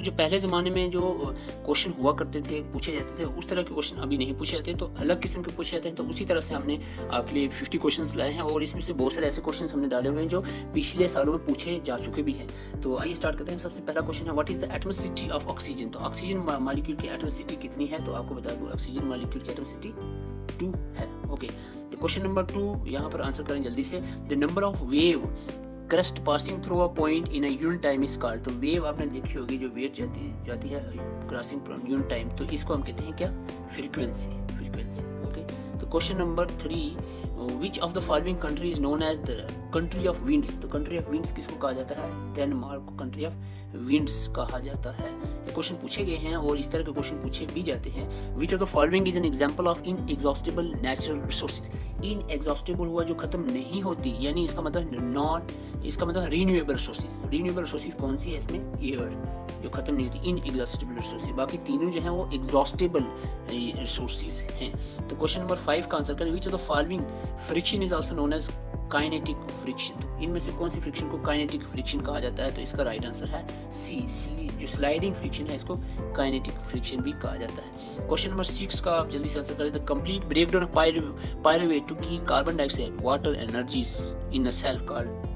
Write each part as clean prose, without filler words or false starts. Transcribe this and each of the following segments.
जो पहले ज़माने में जो क्वेश्चन हुआ करते थे, पूछे जाते थे, उस तरह के क्वेश्चन अभी नहीं पूछे जाते, तो अलग किस्म के पूछे जाते हैं। तो उसी तरह से हमने आपके लिए 50 क्वेश्चंस लाए हैं और इसमें से बहुत सारे ऐसे क्वेश्चंस हमने डाले हुए हैं जो पिछले सालों में पूछे जा चुके भी हैं। तो आइए स्टार्ट करते हैं। सबसे पहला क्वेश्चन है, what is the atmospheric of oxygen? तो ऑक्सीजन मालिक्यूल की एटमॉस्फेरिक कितनी है? तो आपको बता दूँ, ऑक्सीजन मालिक्यूल की एटमॉस्फेरिक 2 है। ओके, तो क्वेश्चन नंबर 2 यहाँ पर आंसर करें जल्दी से। The number of wave crust passing through a point in a unit time is called. तो वेव आपने देखी होगी, जो वेव जाती है क्रॉसिंग यूनिट टाइम, तो इसको हम कहते हैं क्या? फ्रीक्वेंसी। ओके, तो question number 3, which of the following country is known as the country of winds? तो कंट्री ऑफ विंड्स किसको कहा जाता है? डेनमार्क को कंट्री ऑफ विंड्स कहा जाता है। ये क्वेश्चन पूछे गए हैं और इस तरह के क्वेश्चन पूछे भी जाते हैं। Which of the following is an example of inexhaustible natural resources? Inexhaustible हुआ जो खत्म नहीं होती, यानी इसका मतलब रीन्यूएबल रिसोर्सेज। रीन्यूएबल रिसोर्सेज कौन सी है इसमें? एयर, जो खत्म नहीं होती, इनएग्जॉस्टिबल रिसोर्सेज। बाकी तीनों जो है वो एग्जॉस्टिबल रिसोर्सेज हैं। तो क्वेश्चन नंबर 5 का आंसर करें, which of the following friction is also known as kinetic friction? तो इनमें से कौन सी फ्रिक्शन को काइनेटिक फ्रिक्शन कहा जाता है? तो इसका राइट आंसर है सी। जो स्लाइडिंग फ्रिक्शन है इसको काइनेटिक फ्रिक्शन भी कहा जाता है। क्वेश्चन नंबर 6 का आप जल्दी से आंसर करें। The complete breakdown of pyruvate to keep carbon dioxide water energies in a cell called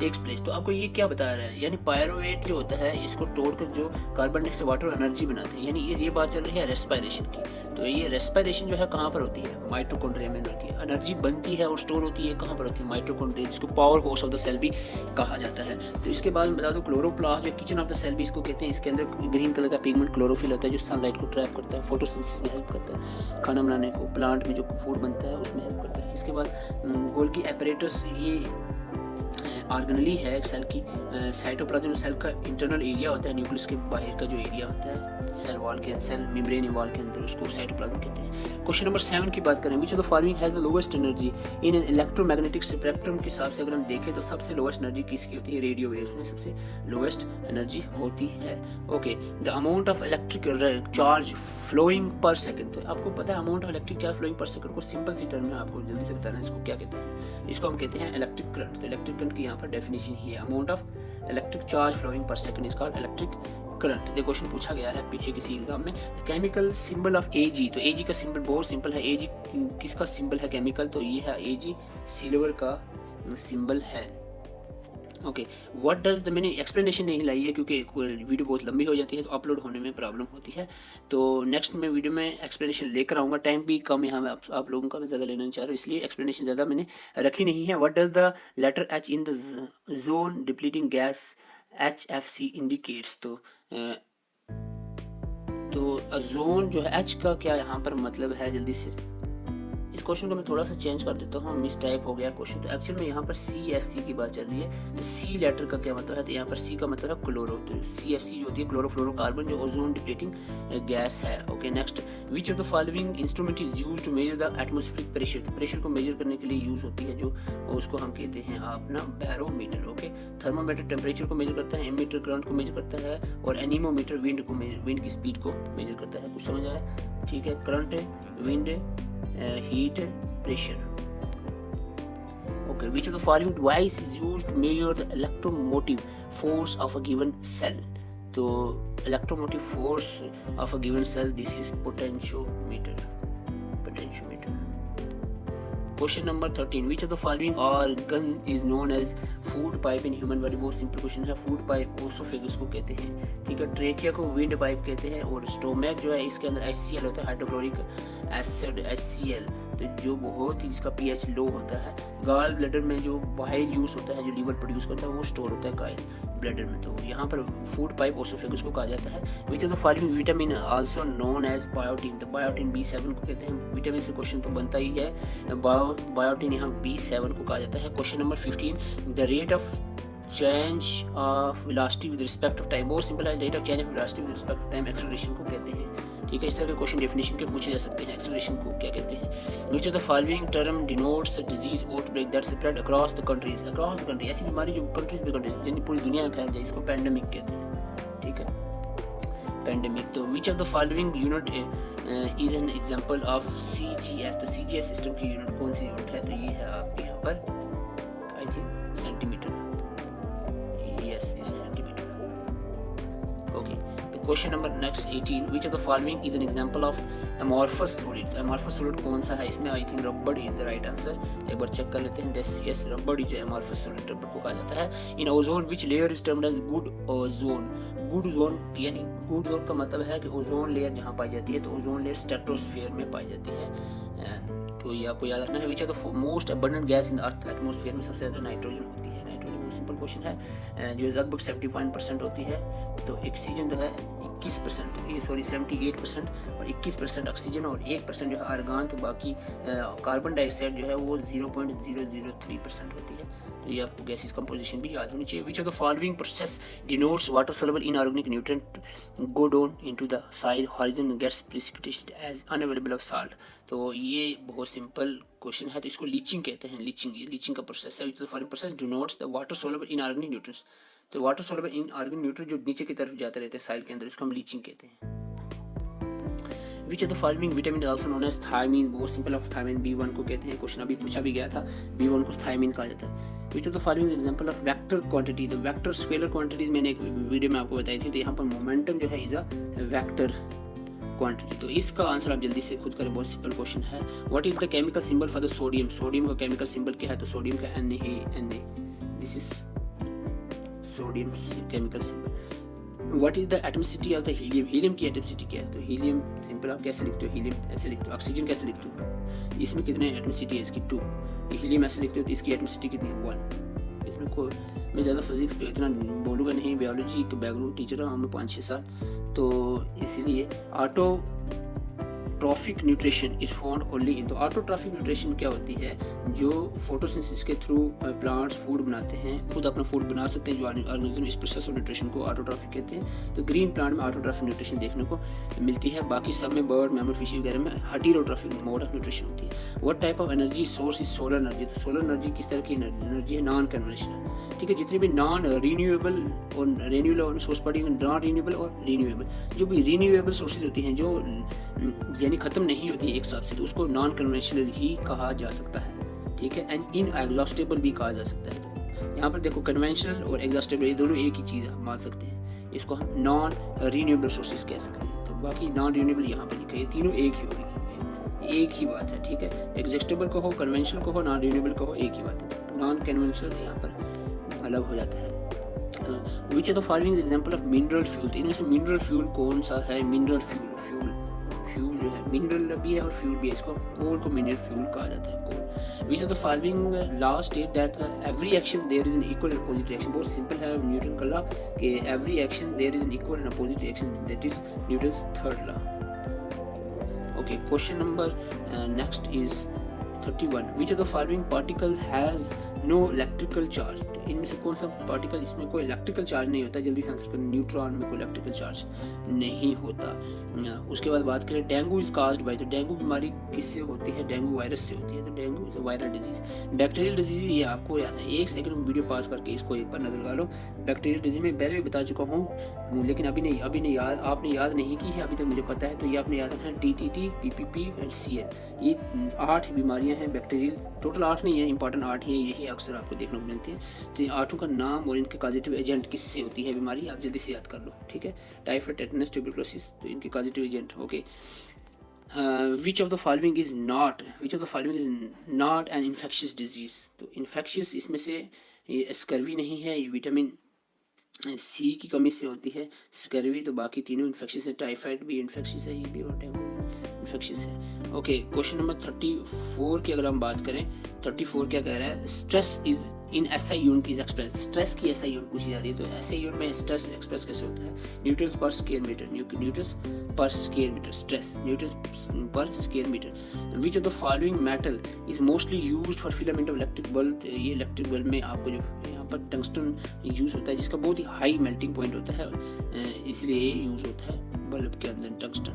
takes place. तो आपको ये क्या बता रहा है? यानी पायरुवेट जो होता है, इसको तोड़कर जो कार्बन डाइऑक्साइड वाटर एनर्जी बनाते हैं, यानी ये बात चल रही है रेस्पिरेशन की। तो ये रेस्पिरेशन जो है कहाँ पर होती है? माइटोकॉन्ड्रिया में होती है। एनर्जी बनती है और स्टोर होती है कहाँ पर होती है? माइटोकॉन्ड्रिया, जिसको power house of the cell भी कहा जाता है। तो इसके बाद बता दो, क्लोरोप्लास्ट जो किचन ऑफ द सेल भी इसको कहते हैं। इसके अंदर ग्रीन कलर का पिगमेंट क्लोरोफिल होता है, जो सनलाइट को ट्रैप करता है, फोटोसिंथेसिस में हेल्प करता है, खाना बनाने को, प्लांट में जो फूड बनता है उसमें हेल्प करता है। इसके बाद गोल्गी एपरेटस, ये ऑर्गेनली है सेल की। साइटोप्लाज्म सेल का इंटरनल एरिया होता है, न्यूक्लियस के बाहर का जो एरिया होता है सेल वॉल के, सेल मेम्ब्रेन वॉल के अंदर, उसको साइटोप्लाज्म कहते हैं। क्वेश्चन नंबर 7 की बात करें, which of the following has the lowest energy in an electromagnetic spectrum? के हिसाब से अगर हम देखें तो सबसे लोएस्ट एनर्जी किसकी होती है? रेडियो वेव्स में सबसे लोएस्ट एनर्जी होती है। Okay, the amount of electric charge flowing per second. तो आपको पता है amount of electric charge flowing per second को सिंपल सी टर्म में आपको जल्दी से बताना है, इसको क्या कहते हैं? इसको हम कहते हैं इलेक्ट्रिक करंट। तो इलेक्ट्रिक करंट की यहाँ पर डेफिनेशन ही है, amount of electric charge flowing per second is called electric current. ये क्वेश्चन पूछा गया है पीछे किसी एग्जाम में। Chemical symbol of Ag? तो Ag का सिंबल बहुत सिंपल है। Ag किसका सिंबल है केमिकल? तो ये है Ag, सिल्वर का सिंबल है। ओके, व्हाट डज द, मैंने एक्सप्लेनेशन नहीं लाई है क्योंकि वीडियो बहुत लंबी हो जाती है तो अपलोड होने में प्रॉब्लम होती है। तो नेक्स्ट मैं वीडियो में एक्सप्लेनेशन लेकर आऊँगा। टाइम भी कम यहाँ में आप लोगों का मैं ज़्यादा लेना नहीं चाह रहा हूँ, इसलिए एक्सप्लेनेशन ज़्यादा मैंने रखी नहीं है। What does the letter H in the ozone depleting gas HFC indicates? तो जोन जो है H का क्या यहाँ पर मतलब है? जल्दी से इस क्वेश्चन को मैं थोड़ा सा चेंज कर देता हूँ, मिस टाइप हो गया क्वेश्चन। तो एक्चुअल में यहाँ पर CFC की बात चल रही है। तो C लेटर का क्या मतलब है? तो यहाँ पर C का मतलब है क्लोरो। तो CFC जो होती है क्लोरोफ्लोरोकार्बन, जो ओजोन डिप्लीटिंग गैस है। Okay, next, which of the following instrument is used to measure the atmospheric pressure? तो प्रेशर को मेजर करने के लिए यूज होती है जो, उसको हम कहते हैं अपना बैरोमीटर। ओके, थर्मोमीटर टेम्परेचर को मेजर करता है, एमीटर करंट को मेजर करता है, और एनीमोमीटर विंड की स्पीड को मेजर करता है। कुछ समझ आया? ठीक है, करंट है, विंड है, heat, pressure. Okay, which of the following device is used to measure the electromotive force of a given cell? तो electromotive force of a given cell, this is potentiometer. Question number 13, which of the following organ is known as food pipe in human body? बहुत simple question है। Food pipe oesophagus को कहते हैं, ठीक है। Trachea को wind pipe कहते हैं, और स्टोमैक जो है इसके अंदर HCl होता है, हाइड्रोक्लोरिक एसिड HCl, तो जो बहुत ही इसका pH लो होता है। गाल ब्लैडर में जो बाइल जूस होता है, जो लीवर प्रोड्यूस करता है, वो स्टोर होता है गाल ब्लैडर में। तो यहाँ पर फूड पाइप ओसोफेगस को कहा जाता है। Which of the following vitamin also known as biotin? तो बायोटिन B7 को कहते हैं। विटामिन से क्वेश्चन तो बनता ही है, बायोटिन यहाँ B7 को कहा जाता है। Question number 15, the rate of change of velocity with respect of time? बहुत सिंपल है, rate of change of velocity with respect of time acceleration को कहते हैं, ठीक है। इस तरह के क्वेश्चन डेफिनेशन के पूछे जा सकते हैं। एक्सेलरेशन को क्या कहते हैं? Which of the following term denotes disease outbreak that spread across the countries? Across the country, ऐसी बीमारी जो कंट्रीज में जितनी पूरी दुनिया में फैल जाए, इसको पैंडेमिक कहते हैं, ठीक है, पैंडेमिक। तो विच of the following unit is an example of CGS? तो CGS सिस्टम की यूनिट कौन सी यूनिट है? तो ये है आपके यहाँ पर आई थिंक सेंटीमीटर, यस, इस centimetre. Okay, question number next 18, which of the following is an example of amorphous solid. Amorphous solid कौन सा है इसमें? आई थिंक रबड़ इज द राइट आंसर। एक बार चेक कर लेते हैं। यस, रबड़ इज अमॉर्फस सॉलिड, रबड़ को कहा जाता है। In ozone which layer is termed as good ozone. Good ozone यानी गुड जोन का मतलब है कि ओजोन लेयर जहाँ पाई जाती है, तो ओजोन लेयर स्ट्रेटोस्फीयर में पाई जाती है। तो ये आपको याद रखना है। Which are the most abundant gas in earth atmosphere में सबसे ज़्यादा नाइट्रोजन होती है। नाइट्रोजन बहुत सिंपल क्वेश्चन है, जो लगभग 75% होती है। तो ऑक्सीजन जो है 21%, ये सॉरी 78% और 21% ऑक्सीजन और 1% जो है आर्गन। तो बाकी कार्बन डाइऑक्साइड जो है वो 0.003% होती है। तो ये आपको गैसेस कंपोजिशन भी याद होनी चाहिए। Which of the following process denotes water soluble inorganic nutrient go down into the side horizon gets precipitated as unavailable of salt. तो ये बहुत सिंपल क्वेश्चन है। तो इसको लीचिंग कहते हैं। लीचिंग, ये लीचिंग का प्रोसेस है। Which of the following process denotes the water soluble inorganic nutrients. तो वाटर सॉल्युबल इनऑर्गेनिक न्यूट्रिएंट जो नीचे की तरफ जाते रहते हैं साइल के अंदर, इसको हम लीचिंग कहते हैं। Which of the following vitamin also known as thiamine. बहुत सिंपल ऑफ थायमीन B1 को कहते हैं। क्वेश्चन अभी पूछा भी गया था, B1 को थायमीन कहा जाता है। Which of the following example of vector quantity. The vector scalar quantities मैंने एक वीडियो में आपको बताई थी। तो यहाँ पर मोमेंटम जो है इज अ वेक्टर क्वांटिटी। तो इसका आंसर आप जल्दी से खुद करें, बहुत सिंपल क्वेश्चन है। What is the chemical symbol for the sodium. Sodium का केमिकल सिंबल क्या है? तो सोडियम का Na। This is sodium chemical symbol. What is the atomicity of the helium. Helium की एटॉमिसिटी क्या है? तो हीलियम सिंपल आप कैसे लिखते हो? हीलियम ऐसे लिखते हो। ऑक्सीजन कैसे लिखते हो? इसमें कितने एटॉमिसिटी है? इसकी 2। हीलियम ऐसे लिखते हो तो इसकी एटॉमिसिटी कितनी है? 1। इसमें कोई मैं ज़्यादा फिजिक्स पे इतना बोलूँगा नहीं, बायोलॉजी के बैकग्राउंड टीचर हूँ मैं 5-6 साल, तो इसीलिए autotrophic nutrition is found only in. तो ऑटोट्रॉफिक न्यूट्रिशन क्या होती है? जो फोटोसिंथेसिस के थ्रू प्लांट्स फूड बनाते हैं, खुद अपना फूड बना सकते हैं जो ऑर्गेनिज्म, इस प्रोसेस ऑफ न्यूट्रिशन को ऑटोट्रॉफिक कहते हैं। तो ग्रीन प्लांट में ऑटोट्रॉफिक न्यूट्रिशन देखने को मिलती है। बाकी सब में बर्ड, मैमल, फिश वगैरह में हेटेरोट्रॉफिक मोड ऑफ न्यूट्रिशन होती है। What type of energy source is solar energy. तो सोलर एनर्जी किस तरह की एनर्जी है? Non conventional. ठीक है, जितने भी नॉन रीन्यूएबल और रिन्यूएबल सोर्स पड़ी, नॉन रीन्यूएबल और रीन्यूएबल, जो भी रीन्यूएबल सोर्सेज होती हैं जो यानी ख़त्म नहीं होती एक साथ से, तो उसको नॉन कन्वेंशनल ही कहा जा सकता है। ठीक है, एंड इनएग्जॉस्टेबल भी कहा जा सकता है। तो यहाँ पर देखो कन्वेंशनल और एग्जॉस्टेबल ये दोनों एक ही चीज़ मान सकते हैं। इसको हम नॉन रीन्यूएबल सोर्सेज कह सकते हैं। तो बाकी नॉन रीन्यूएबल यहाँ पर लिखा है, ये तीनों एक ही होगी, एक ही बात है। ठीक है, एग्जॉस्टेबल कहो, कन्वेंशनल कहो, नॉन रीन्यूएबल कहो, एक ही बात है। नॉन कन्वेंशनल यहाँ पर अलग हो जाता है। Which are the following example of mineral fuel. इनमें से मिनरल फ्यूल कौन सा है? मिनरल फ्यूल जो है मिनरल भी है और फ्यूल भी है। इसको कोल को मिनरल फ्यूल कहा जाता है, coal. Which are the following law state that every action there is an equal and opposite reaction. बहुत सिंपल है न्यूटन का लॉ कि every action there is an equal and opposite reaction, that is Newton's third law. Okay, question number next is 31। Which of the following particle has no electrical charge. इनमें से कौन सा particle इसमें कोई electrical charge नहीं होता? जल्दी से आंसर करें। न्यूट्रॉन में कोई इलेक्ट्रिकल चार्ज नहीं होता। उसके बाद बात करें डेंगू इज काज्ड बाय। तो डेंगू बीमारी किससे होती है? डेंगू वायरस से होती है। तो dengue is a viral disease. Bacterial disease ये आपको याद है, एक सेकंड में वीडियो पास करके इसको एक बार नजर लगा लो। बैक्टीरियल डिजीज में पहले भी बता चुका हूँ, लेकिन अभी नहीं याद, आपने याद नहीं की है अभी तक, मुझे पता है। तो ये आपने याद रखना है DTT, PPP और CL। ये 8 बीमारियाँ हैं बैक्टीरियल। टोटल 8 नहीं है, इंपॉर्टेंट 8 ही है, यही अक्सर आपको देखने को मिलती है। तो इन 8 का नाम और इनके कॉजेटिव एजेंट किससे होती है बीमारी, आप जल्दी से याद कर लो। ठीक है, टाइफाइड, टेटनस, ट्यूबरकुलोसिस, तो इनके causative agent. Okay, which of the following is not an infectious disease. तो इन्फेक्शियस इसमें से ये स्कर्वी नहीं है, ये विटामिन C की कमी से होती है स्कर्वी। तो बाकी तीनों इन्फेक्शियस है। टाइफाइड भी इन्फेक्शियस है, ये भी, और डेंगू इन्फेक्शियस है। ओके, क्वेश्चन नंबर 34 की अगर हम बात करें, 34 क्या कह रहा है? Stress is in SI unit is express. Stress की SI यूनिट पूछी जा रही है। तो SI यूनिट में स्ट्रेस एक्सप्रेस कैसे होता है? Newtons per square metre. Newtons per square metre stress, newtons per square metre. Which of the following metal is mostly used for filament of electric bulb. ये इलेक्ट्रिक बल्ब में आपको जो यहाँ पर टंगस्टन यूज होता है, जिसका बहुत ही हाई मेल्टिंग पॉइंट होता है, इसलिए ये यूज होता है बल्ब के अंदर tungsten.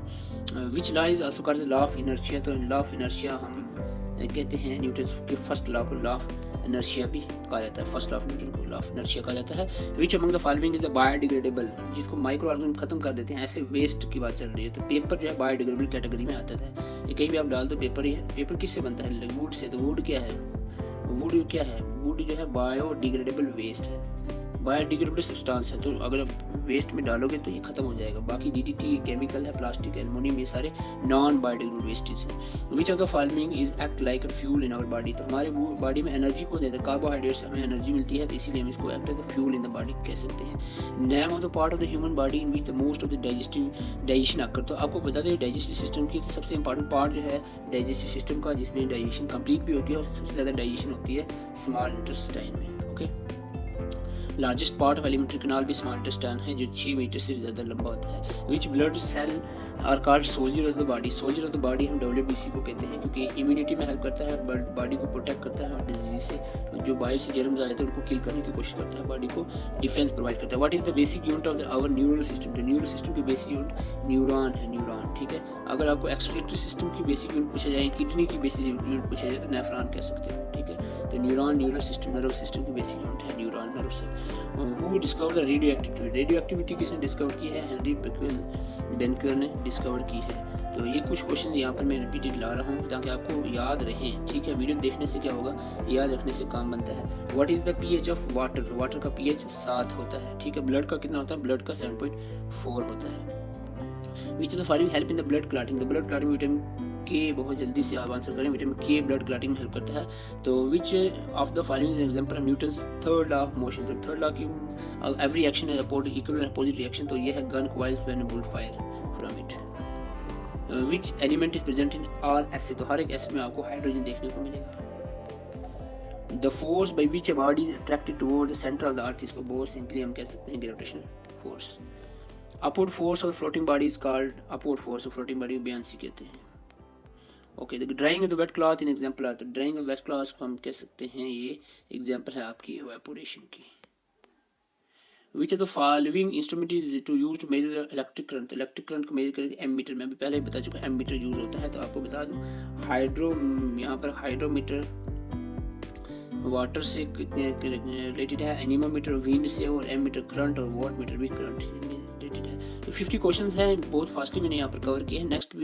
Which law is also called law of inertia. तो लॉ ऑफ इनर्शिया हम कहते हैं न्यूटन के फर्स्ट लॉ को लॉ ऑफ इनर्शिया भी कहा जाता है। फर्स्ट लॉ ऑफ न्यूटन को लॉ ऑफ इनर्शिया कहा जाता है। Which among the following is the biodegradable. जिसको माइक्रो ऑर्गेनिज्म खत्म कर देते हैं, ऐसे वेस्ट की बात चल रही है। तो पेपर जो है बायोडिग्रेडेबल कैटेगरी में आता है। ये कहीं भी आप डाल दो पेपर ही है। पेपर किससे बनता है? Would say. तो वुड क्या है? वुड जो है बायोडिग्रेडेबल वेस्ट है। बायोडिग्रेडेबल सब्सटेंस है, तो अगर आप वेस्ट में डालोगे तो ये खत्म हो जाएगा। बाकी DDT केमिकल है, प्लास्टिक, एल्युमिनियम, ये सारे नॉन बायोडिग्रेडेबल वेस्टेज हैं। Which of the following is act like a fuel in our body, तो हमारे बॉडी में एनर्जी को देता है, कार्बोहाइड्रेट से हमें एनर्जी मिलती है, तो इसीलिए हम इसको act as a fuel in the body कह सकते हैं। Name of the part of the human body in which the most of the digestion occur, तो आपको बता दें डाइजेस्टिव सिस्टम की सबसे इंपॉर्टेंट पार्ट जो है डाइजेस्टिव सिस्टम का, जिसमें डाइजेशन कंप्लीट भी होती है और सबसे ज़्यादा डाइजेशन होती है स्मॉल इंटेस्टाइन में। Okay, largest part of alimentary canal भी स्मॉल इंटेस्टाइन है, जो 6 मीटर से ज़्यादा लंबा होता है। Which blood cell are called soldier of the body, soldier of the body हम WBC को कहते हैं, क्योंकि इम्यूनिटी में हेल्प करता है, बॉडी को प्रोटेक्ट करता है और डिजीज से, जो बाहर से जर्म्स आए थे उनको किल करने की कोशिश करता है, बॉडी को डिफेंस प्रोवाइड करता है। What is the basic unit of our neural system, तो न्यूरल सिस्टम की बेसिक यूनिट न्यूरॉन है, न्यूरॉन। ठीक है, अगर आपको एक्सक्रीटरी सिस्टम की बेसिक यूनिट पूछा जाए, किडनी की बेसिक यूनिट पूछा जाए तो नेफ्रॉन कह सकते हो। ठीक है, तो neuron neural system, nerve system की बेसिक यूनिट है neuron, nerve cell. Who discover the radio activity, radio activity किसने डिस्कवर की है? हेनरी बेकवेल ने डिस्कवर की है। तो ये कुछ क्वेश्चन यहाँ पर मैं रिपीटेड ला रहा हूँ ताकि आपको याद रहें। ठीक है, वीडियो देखने से क्या होगा, याद रखने से काम बनता है। What is the pH of water, water का pH 7 होता है। ठीक है, ब्लड का कितना होता है? ब्लड का 7.4 होता है। Which of the following help in the blood clotting, the blood clotting vitamin के, बहुत जल्दी से आप आंसर करें, विटामिन के ब्लड क्लॉटिंग में हेल्प करता है। तो विच of the following is example of Newton's third law of motion, तो थर्ड लॉ की every action is equal opposite reaction, तो ये है gun coils when bull fire from it. Which element is present in all acid, तो हर एक acid में आपको hydrogen देखने को मिलेगा। The force by which a body is attracted toward the centre of the earth, इसको बहुत सिंपली हम कह सकते हैं gravitational force. Upward force of floating body is called upward force of floating body को बुयांसी कहते हैं। Okay, the drying of the wet cloth in example आता है, ड्राइंग ऑफ वेट क्लॉथ को हम कह सकते हैं, ये एग्जांपल है आपकी इवेपोरेशन की। Which of the following instrument is to use to measure electric current, electric current को मेजर करके एमीटर, मैं भी पहले ही बता चुका एमीटर यूज होता है। तो आपको बता दूं यहाँ पर हाइड्रोमीटर वाटर से रिलेटेड है, एनीमोमीटर विंड से, और एमीटर करंट और वॉट मीटर भी करंट से रिलेटेड है। तो 50 क्वेश्चंस हैं, बहुत फास्टली मैंने यहाँ पर कवर किए हैं। नेक्स्ट